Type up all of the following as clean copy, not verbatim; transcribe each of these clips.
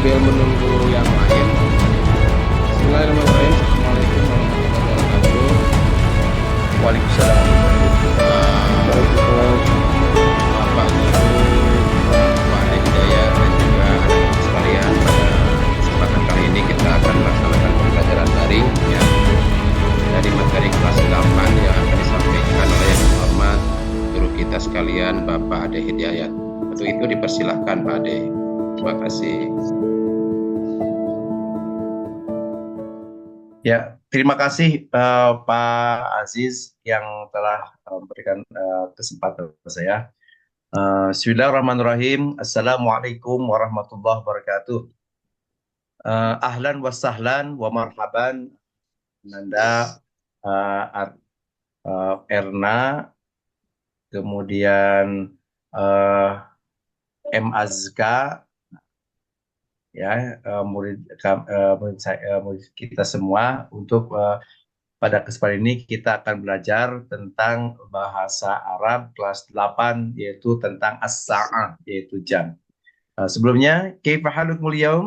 sambil menunggu yang lain. Bismillahirrahmanirrahim. Assalamualaikum warahmatullahi wabarakatuh. Waalaikumsalam. Waalaikumsalam. Bapak Guru, Pak Ade Hidayat, dan juga anak-anak sekalian, pada kesempatan kali ini kita akan melaksanakan pembelajaran daring ya, dari materi kelas 8 yang akan disampaikan oleh yang terhormat guru kita sekalian, Bapak Ade Hidayat. Untuk itu dipersilahkan Pak Ade. Terima kasih. Ya, terima kasih Pak Aziz yang telah memberikan kesempatan kepada saya. Bismillahirrahmanirrahim. Assalamualaikum warahmatullahi wabarakatuh. Ahlan wa sahlan wa marhaban Nanda, Erna, kemudian M Azka, ya, murid kita semua. Untuk pada kesempatan ini kita akan belajar tentang bahasa Arab kelas 8, yaitu tentang as-sa'ah, yaitu jam. Sebelumnya, kaifa halukumul yaum?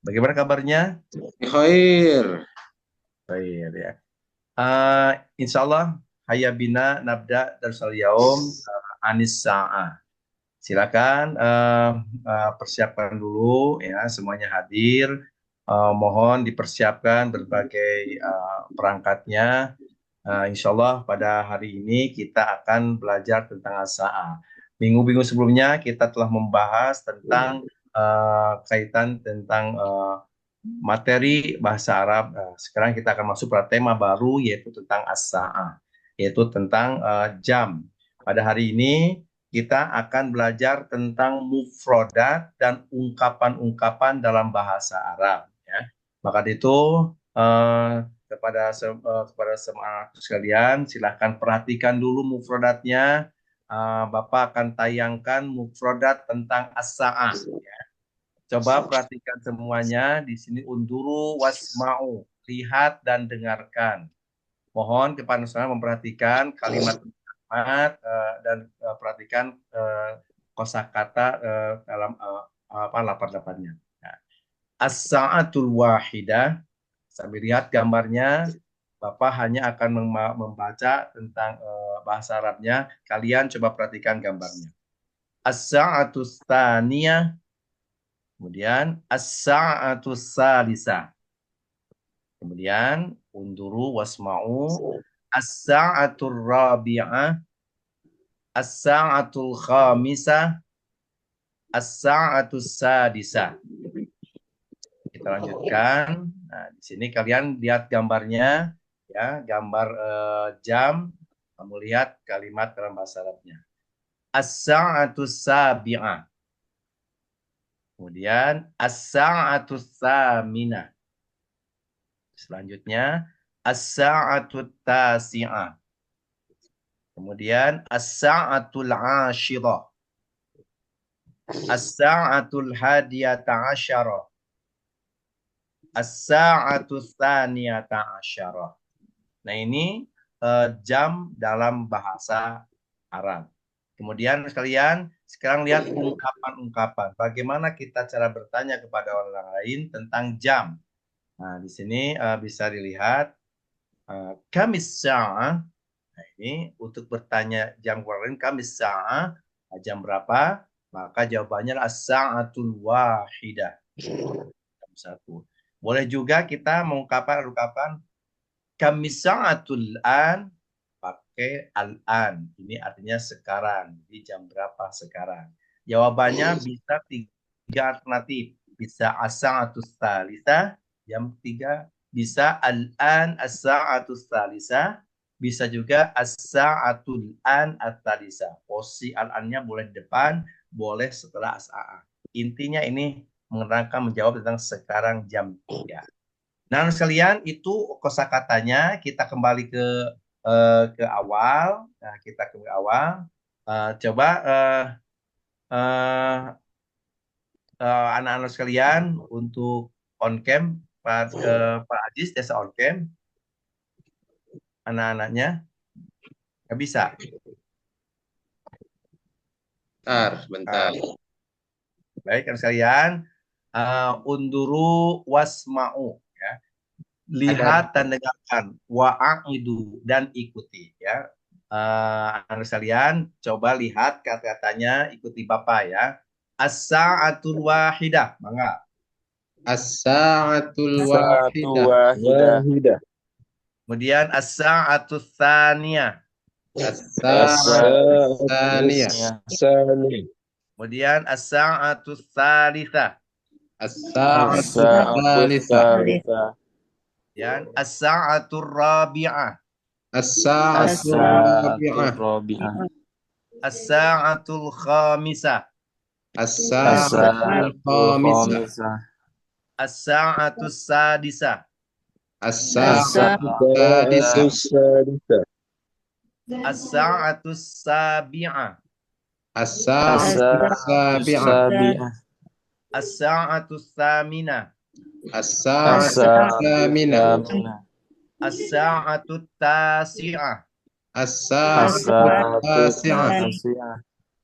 Bagaimana kabarnya? Khair. Baik ya. Insyaallah hayya bina nabda darsal yaum anis sa'ah. Silakan persiapkan dulu ya, semuanya hadir. Mohon dipersiapkan berbagai perangkatnya. Insyaallah pada hari ini kita akan belajar tentang as-sa'ah. Minggu-minggu sebelumnya kita telah membahas tentang kaitan tentang materi bahasa Arab. Sekarang kita akan masuk pada tema baru, yaitu tentang as-sa'ah, yaitu tentang jam. Pada hari ini kita akan belajar tentang mufrodat dan ungkapan-ungkapan dalam bahasa Arab. Ya. Maka itu kepada semua sekalian, silahkan perhatikan dulu mufrodatnya. Bapak akan tayangkan mufrodat tentang as-sa'ah. Ya. Coba perhatikan semuanya di sini. Unduru wasma'u, lihat dan dengarkan. Mohon kepada saudara memperhatikan kalimat-kalimat dan perhatikan kosakata dalam lapan-lapannya. Nah, as-sa'atul wahidah, sambil lihat gambarnya, Bapak hanya akan membaca tentang bahasa Arabnya. Kalian coba perhatikan gambarnya. As-sa'atus tsaniyah, kemudian as-sa'atus salisa. Kemudian unduru wasma'u as-sa'atur rabi'ah, as-sa'atul khamisah, as-sa'atus sadisah. Kita lanjutkan. Nah, di sini kalian lihat gambarnya ya, gambar jam. Kamu lihat kalimat dalam bahasa Arabnya. As-sa'atus sabi'ah. Kemudian as-sa'atus saminah. Selanjutnya as-sa'atut tasi'ah. Kemudian as-sa'atul 'ashirah. As-sa'atul hadiyata 'asyarah. As-sa'atul tsaniyata 'asyarah. Nah, ini jam dalam bahasa Arab. Kemudian sekalian, sekarang lihat ungkapan-ungkapan. Bagaimana kita cara bertanya kepada orang lain tentang jam. Nah, di sini bisa dilihat kamis sa'ah. Nah, ini untuk bertanya jam keluaran kamis sa'ah, jam berapa? Maka jawabannya as-sa'atul wahidah. Jam 1. Boleh juga kita mengungkapkan ungkapan kamis sa'atul an, pakai al-an. Ini artinya sekarang. Jadi jam berapa sekarang? Jawabannya bisa 3 alternatif. Bisa as-sa'atus salisa, jam 3. Bisa al-an as-sa'atus salisa. Bisa juga as-sa'atul an at-talisa. Posisi al-annya boleh di depan, boleh setelah as-sa'ah. Intinya ini menerangkan, menjawab tentang sekarang jam 3. Nah, sekalian, itu kosakatanya. Kita kembali ke awal. Nah, kita ke awal. Coba anak-anak sekalian untuk on cam, Pak Aziz, desa on cam, anak-anaknya nggak bisa. Bentar. Baik, kan sekalian. unduru wasma'u, ya. Lihat dan dengarkan, wa'aidu dan ikuti, ya. Anak sekalian, coba lihat kata-katanya, ikuti Bapak, ya. As-sa'atul wahidah, mangga. As-sa'atul Satu wahidah. wahidah. Kemudian as-sa'atul tsaniyah. As-sa'atul tsaniyah. Sani. Kemudian as-sa'atul tsalitsah. As-sa'atul As-sa'atu tsalitsah. tsalitsah. Dan as-sa'atul rabi'ah. As-sa'atul As-sa'atu rabi'ah. rabi'ah. As-sa'atul khamisah. As-sa'atul As-sa'atu khamisah. khamisah. As-sa'atul sadisah. As-sa'atul As-sa'atu sadisah. sadisah. As-sa'atul sabi'ah. As-sa'atul As-sa'atu sabi'ah. sabi'ah. As-sa'atul thaminah. As-sa'atul As-sa'atu thaminah. thaminah. As-sa'atul tasi'ah. As-sa'atul As-sa'atu tasi'ah. tasi'ah.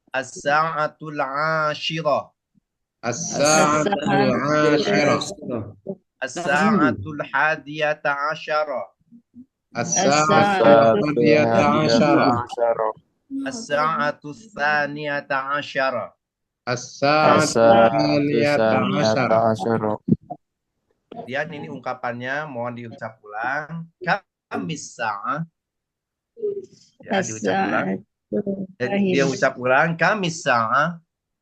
As-sa'atul ashirah. As-sa'atul ashirah. As-sa'atul hadiyata asyarah. As-sa'atul As-sa'atu hadiyata hadiyata asyarah. asyarah. As-sa'atul thaniyata asyarah. As-sa'atul As-sa'atu thaniyata saniyata asyarah. asyarah. Kemudian ini ungkapannya, mohon diucap ulang. Kamis sa'ah. Ya, diucap ulang. Dia ucap ulang. Kamis sa'ah.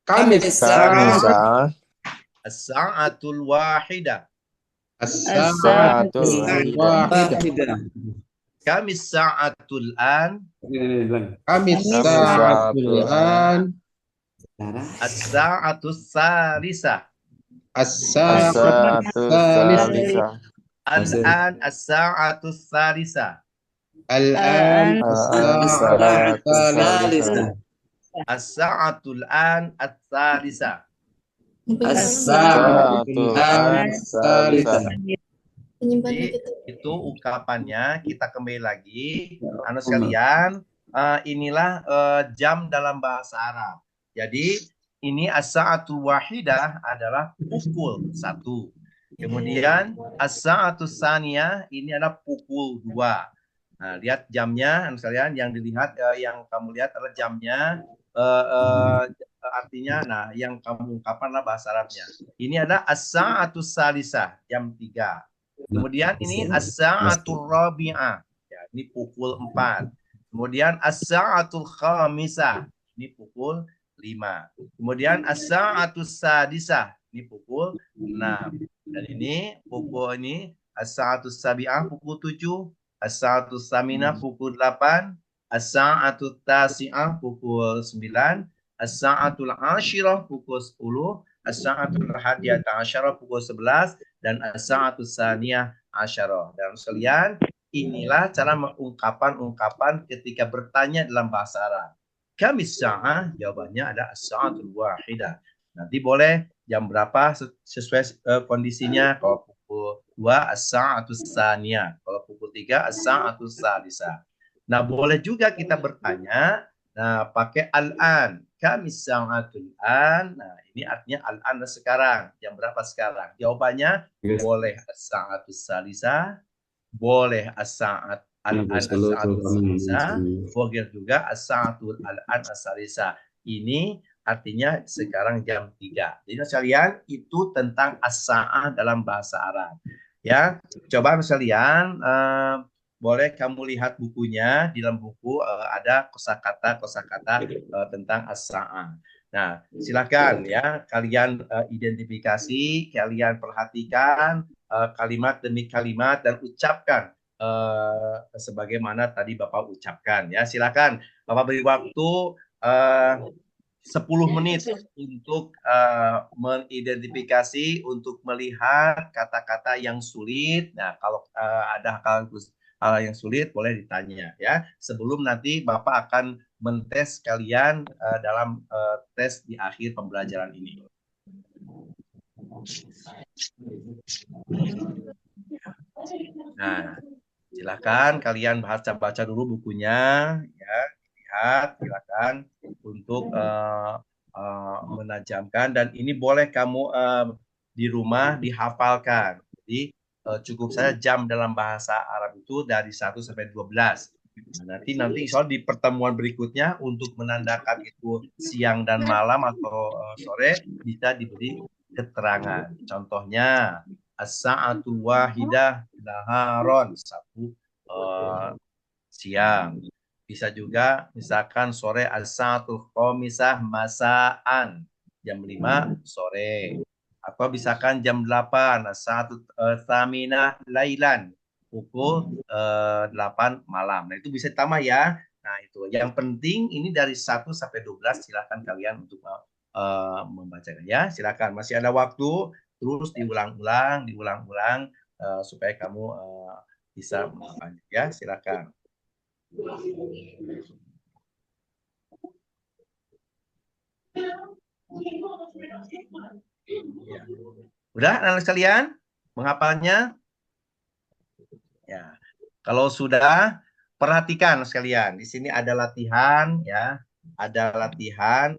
Kamis Kamis sa'ah. As-sa'atul wahidah. As-sa'atul wahidah. Kamis sa'atul an. Kamis sa'atul an. As-sa'atul salisah. As-sa'atul As-sa'atu thalithah. tsalitsah. Al-an as-sa'atul salisah. Al-an as-sa'atul As-sa'atu thalithah. As-sa'atul an as-salisah. As-sa'atul an as-salisah. Jadi, itu ungkapannya. Kita kembali lagi, anak sekalian. Inilah jam dalam bahasa Arab. Jadi ini as-sa'atul wahidah adalah pukul 1. Kemudian as-sa'atul tsaniyah ini adalah pukul 2. Nah, lihat jamnya, anak sekalian, yang dilihat, yang kamu lihat adalah jamnya. Artinya, nah, yang kamu ungkapkan adalah bahasa Arabnya. Ini adalah as-sa'atul salisah, jam 3. Kemudian ini as-sa'atul rabi'ah. Ya, ini pukul 4. Kemudian as-sa'atul khamisah. Ini pukul 5. Kemudian as-sa'atul sadisah. Ini pukul 6. Dan ini pukul ini as-sa'atul sabi'ah pukul 7. As-sa'atul saminah pukul 8. As-sa'atul tasi'ah pukul 9. As-sa'atul ashirah pukul 10. As-sa'atul hadiyata asyarah pukul 11. Dan as-sa'atul saniyah asyarah. Dan sekalian, inilah cara mengungkapan ketika bertanya dalam bahasa Arab. Kamis sa'ah, jawabannya ada as-sa'atul wahidah. Nanti boleh jam berapa sesuai kondisinya. Kalau pukul 2 as-sa'atul saniyah. Kalau pukul 3 as-sa'atul salisah. Nah, boleh juga kita bertanya, nah, pakai al-an. Kamis sa'atul an. Nah, ini artinya al-an sekarang. Jam berapa sekarang? Jawabannya boleh as-sa'atul salisah, boleh as-sa'at al-an as-sa'atul salisah, boleh juga as-sa'atul al-an as-salisah. Ini artinya sekarang jam 3. Jadi sekalian, itu tentang as-sa'ah dalam bahasa Arab. Ya, coba sekalian, boleh kamu lihat bukunya. Di dalam buku ada kosakata tentang as-sa'ah. Nah, silakan ya, kalian identifikasi, kalian perhatikan kalimat demi kalimat dan ucapkan sebagaimana tadi Bapak ucapkan ya. Silakan Bapak beri waktu 10 menit untuk mengidentifikasi, untuk melihat kata-kata yang sulit. Nah, kalau ada hal yang sulit boleh ditanya ya. Sebelum nanti Bapak akan mentes kalian dalam tes di akhir pembelajaran ini. Nah, silakan kalian baca dulu bukunya ya, lihat, silakan untuk menajamkan, dan ini boleh kamu di rumah dihafalkan. Jadi cukup saja jam dalam bahasa Arab itu dari 1 sampai 12. Nah, nanti insya Allah di pertemuan berikutnya untuk menandakan itu siang dan malam atau sore bisa diberi keterangan. Contohnya as-sa'atul wahidah naharon, satu siang. Bisa juga misalkan sore as-sa'atul khamisah masaan, jam 5 sore. Atau misalkan jam 8 as-sa'atul tsaminah lailan, pukul 8 malam. Nah, itu bisa ditambah ya. Nah, itu. Yang penting ini dari 1 sampai 12 silakan kalian untuk membacakan ya. Silakan. Masih ada waktu, terus diulang-ulang supaya kamu bisa menghafalnya ya. Silakan. Ya. Udah anak sekalian menghafalnya? Ya. Kalau sudah, perhatikan sekalian. Di sini ada latihan ya, ada latihan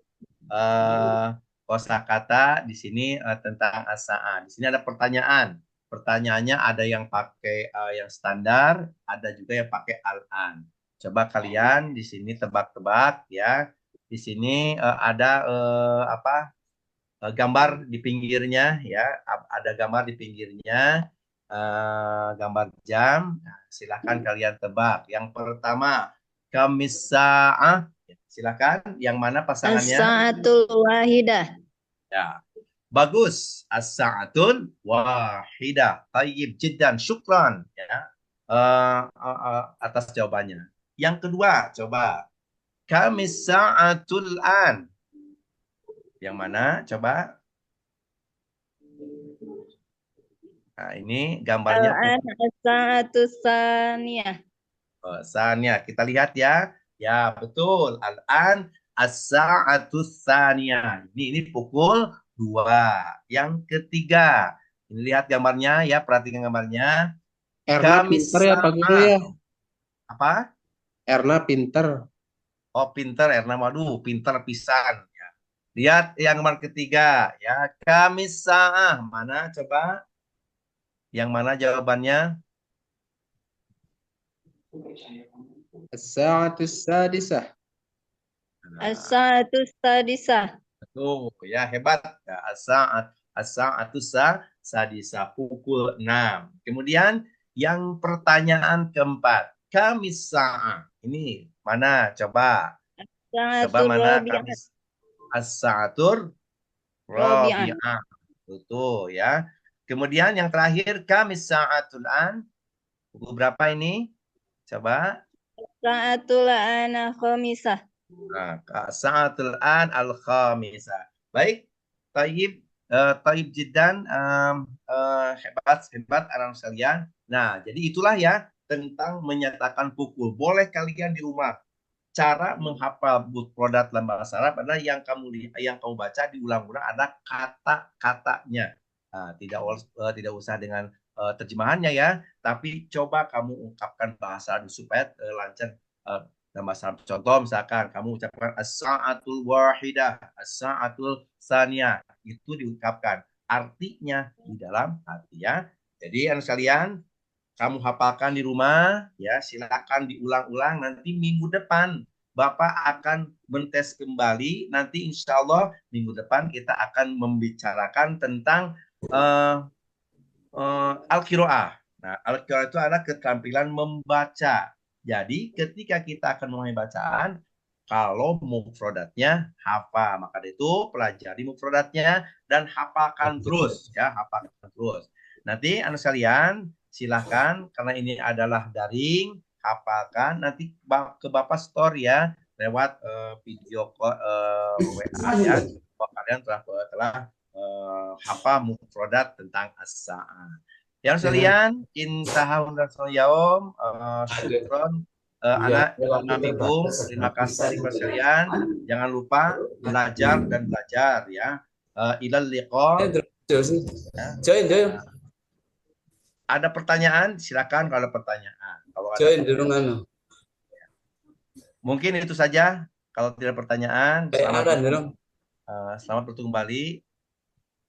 kosakata di sini tentang as-sa'a. Di sini ada pertanyaan. Pertanyaannya ada yang pakai yang standar, ada juga yang pakai al-an. Coba kalian di sini tebak-tebak ya. Di sini ada gambar di pinggirnya ya, ada gambar di pinggirnya, gambar jam. Nah, silakan kalian tebak. Yang pertama, kamisa'ah. Silakan, yang mana pasangannya? As-sa'atul wahidah. Ya, bagus. As-sa'atul wahidah. Tayyib jiddan, syukran ya atas jawabannya. Yang kedua, coba kamisa'atul an. Yang mana? Coba. Nah, ini gambarnya. Al-an as-sa'atus saniyah. Saniyah. Kita lihat ya. Ya, betul. Al-an as-sa'atus saniyah. Ini pukul 2. Yang ketiga. Ini lihat gambarnya ya, perhatikan gambarnya. Erna pinter ya Pak Guru ya. Apa? Erna pinter. Oh, pinter Erna. Waduh, pinter pisan. Ya. Lihat yang gambar ketiga ya. Kamisa'ah. Mana coba? Yang mana jawabannya? As-sa'atus sadisah. As-sa'atus sadisah. Tuh, ya hebat. Ya, as-sa'atus sadisah, pukul 6. Kemudian yang pertanyaan keempat, kamisa'ah. Ini mana coba? Coba mana kamis? As-sa'atur rabi'ah. Betul ya. Kemudian yang terakhir kamisa'atul an. Pukul berapa ini? Coba. Sa'atul an khamisah. Nah, sa'atul an al-khamisah. Baik, taib jiddan, hebat anak sekalian. Nah, jadi itulah ya tentang menyatakan pukul. Boleh kalian di rumah cara menghafal mufradat dalam bahasa Arab adalah yang kamu baca diulang-ulang ada kata-katanya. Nah, tidak usah dengan terjemahannya ya, tapi coba kamu ungkapkan bahasa Arab supaya lancar dalam bahasa Arab. Contoh misalkan kamu ucapkan as-sa'atul wahidah, as-sa'atul saniyah, itu diungkapkan artinya di dalam hati ya. Jadi anak sekalian, kamu hafalkan di rumah ya, silakan diulang-ulang. Nanti minggu depan Bapak akan mentes kembali. Nanti insya Allah minggu depan kita akan membicarakan tentang al-qiraah. Nah, al-qiraah itu adalah keterampilan membaca. Jadi ketika kita akan memahami bacaan, kalau mufradatnya hafal, maka itu pelajari mufradatnya dan hafalkan terus ya, hafalkan terus. Nanti anak sekalian silahkan, karena ini adalah daring, hafalkan, nanti ke Bapak store ya, lewat video WA ya, bahwa kalian telah hafal mufradat tentang as-sa'ah. Yang sekalian, intahun rasul yaum, syukron, anak amikum, terima kasih kepada sekalian. Jangan lupa belajar dan belajar ya. Ilal liqa. Join. Ada pertanyaan? Silakan kalau ada pertanyaan. Kalau ada Join dulu anu. Mungkin itu saja. Kalau tidak pertanyaan, selamat bertemu kembali.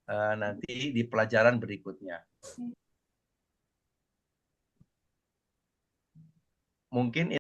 nanti di pelajaran berikutnya. Mungkin